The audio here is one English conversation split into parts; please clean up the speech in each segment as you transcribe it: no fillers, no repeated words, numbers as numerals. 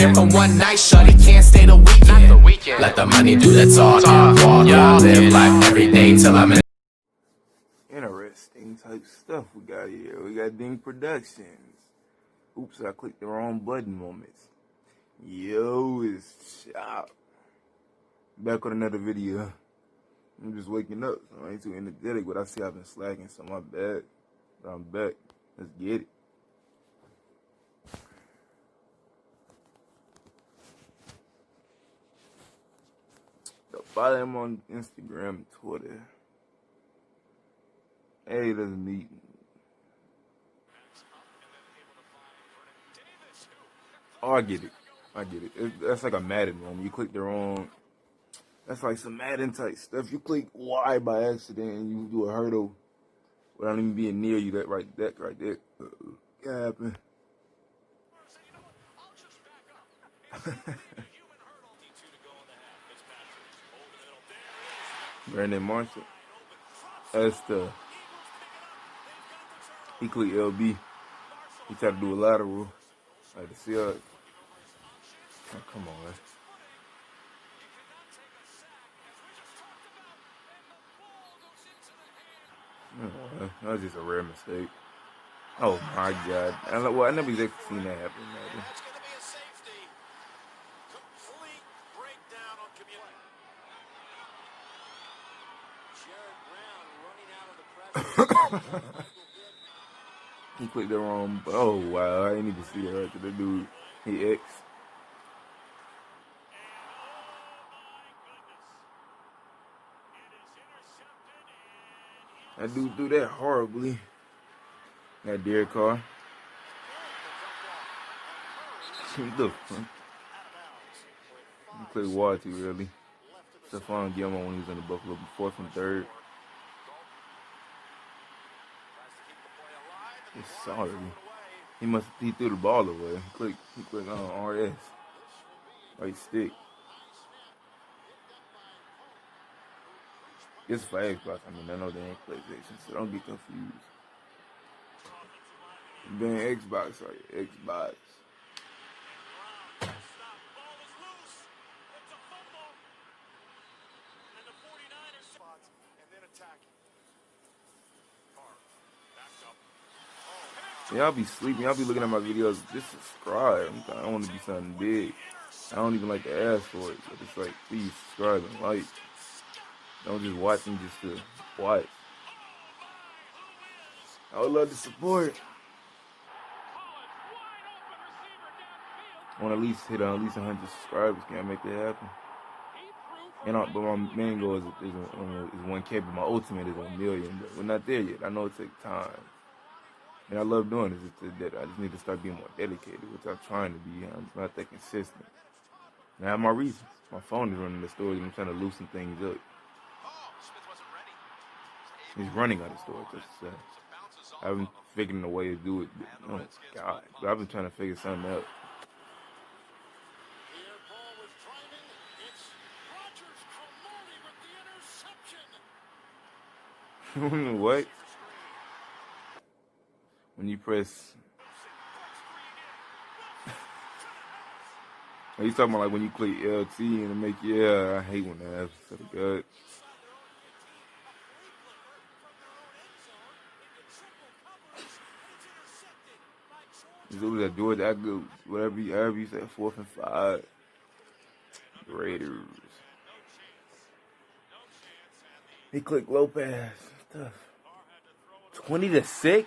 here for one night, shorty can't stay the weekend. Let the money do the talking, walk, live life every day till I'm in. Interesting type stuff we got here. We got Ding Productions. Oops, I clicked the wrong button moments. Yo, it's Chop. Back with another video. I'm just waking up, so I ain't too energetic, but I see I've been slacking, so my bad. But I'm back. Let's get it. Follow him on Instagram and Twitter. Hey, let's meet. Oh, I get it. That's like a Madden one. You click the wrong. That's like some Madden type stuff. You click Y by accident and you do a hurdle without even being near you. That right there. What happened? Brandon Marshall. That's the. He clicked LB. He tried to do a lateral. Like the CR. Oh, come on, man. Oh, that was just a rare mistake. Oh my God! I never exactly seen that happen, man. He clicked the wrong. Oh wow! I didn't need to see that right to the dude. He X. That dude threw that horribly. That Derek Carr. Look, he played wide too early. Stephon Gilmore when he was in the Buffalo, 4th and 3rd. It's sorry. He threw the ball away. He clicked on RS. Right stick. It's for Xbox. I mean, I know they ain't PlayStation, so don't get confused. Being Xbox, right? Xbox. Y'all be sleeping. Y'all be looking at my videos. Just subscribe. I don't want to be something big. I don't even like to ask for it. But it's like, please subscribe and like. Don't just watch them just to watch. I would love to support. I want to at least hit at least 100 subscribers. Can I make that happen? But my main goal is 1K, but my ultimate is 1 million. But we're not there yet. I know it takes time. And I love doing this. I just need to start being more dedicated, which I'm trying to be. I'm not that consistent. And I have my reasons. My phone is running the storage, and I'm trying to loosen things up. He's running out of storage, I should say. I've been figuring a way to do it. Oh, God. But I've been trying to figure something out. What? When you press... Are you talking about like when you click LT and it make I hate when that happens. So good. This was that George Agnew, whatever you said, 4th and 5. Raiders. He clicked Lopez. Tough. 20-6?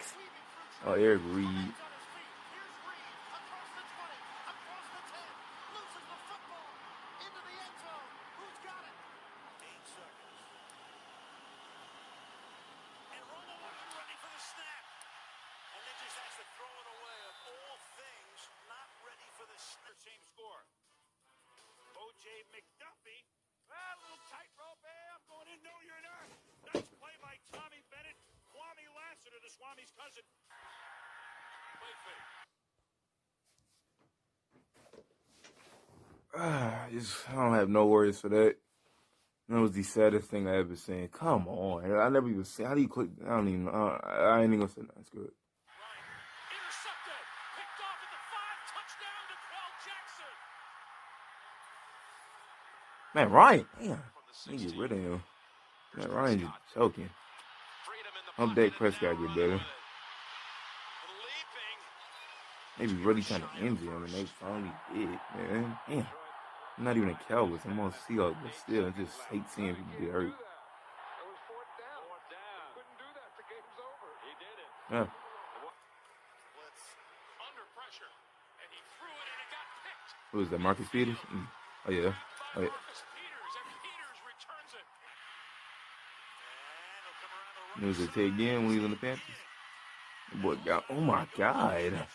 Oh, Eric Reed. McDuffie. A little tightrope. I'm going in. No, you're not. Nice play by Tommy Bennett. Kwame Lassiter, the Swami's cousin. Play fake. I don't have no words for that. That was the saddest thing I ever seen. Come on. I never even seen. How do you click? I don't even know. I ain't even gonna say nothing. It's good. Intercepted. Picked off at the 5. Touchdown to Kel Jackson. Man, Ryan. Damn. Need to get rid of him. Man, Ryan just choking. Hope Dak Prescott get better. Maybe really trying to injure him, and they finally did, man. Damn. I'm not even a Cowboys. I'm on Seahawks, but still, I just hate seeing people get hurt. Yeah. Who is that, Marcus Peters? Oh, yeah. Oh, yeah. It was a take again when he was on the Panthers. Boy, God, oh my God.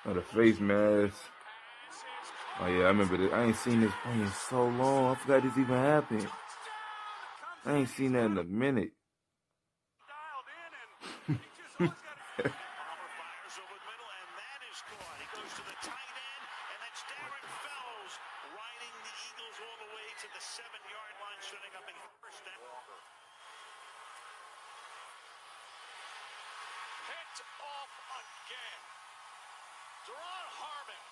Oh, the face mask. Oh, yeah, I remember this. I ain't seen this play in so long. I forgot this even happened. I ain't seen that in a minute. Off again. Deron Harmon.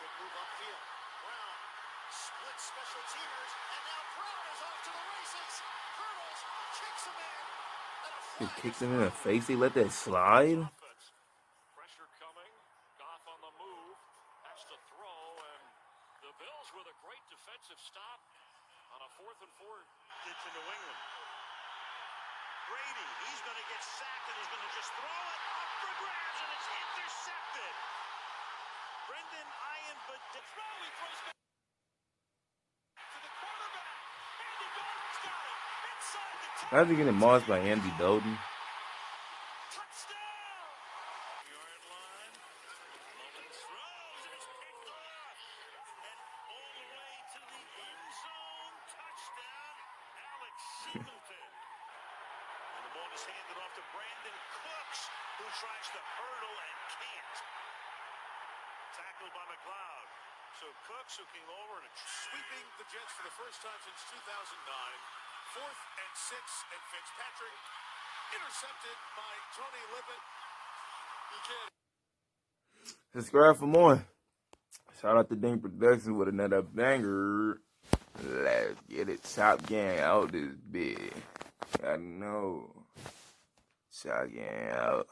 Good move upfield. Brown splits special teamers, and now Brown is off to the races. Hurdles, kicks him in. He kicked him in the face. He let that slide. Pressure coming. Goff on the move. Has to throw, and the Bills with a great defensive stop on a 4th and 4. It's to New England. Brady, he's going to get sacked, and he's going to just throw it up for grabs, and it's intercepted. Brendan Ian-Bedick. He throws back to the quarterback. Andy Dalton's got it. Inside the 10. How's he getting mossed by Andy Dalton? Touchdown. Yard line. Mullins throws, and it's picked off. And all the way to the end zone. Touchdown, Alex Singleton. And the ball is handed off to Brandon Cooks, who tries to hurdle and can't. Tackled by McLeod. So Cooks who came over and sweeping the Jets for the first time since 2009. 4th and 6, and Fitzpatrick intercepted by Tony Lippett. Subscribe for more. Shout out to Ding Productions with another banger. Let's get it. Top Gang out this big. I know. Shot Gang out.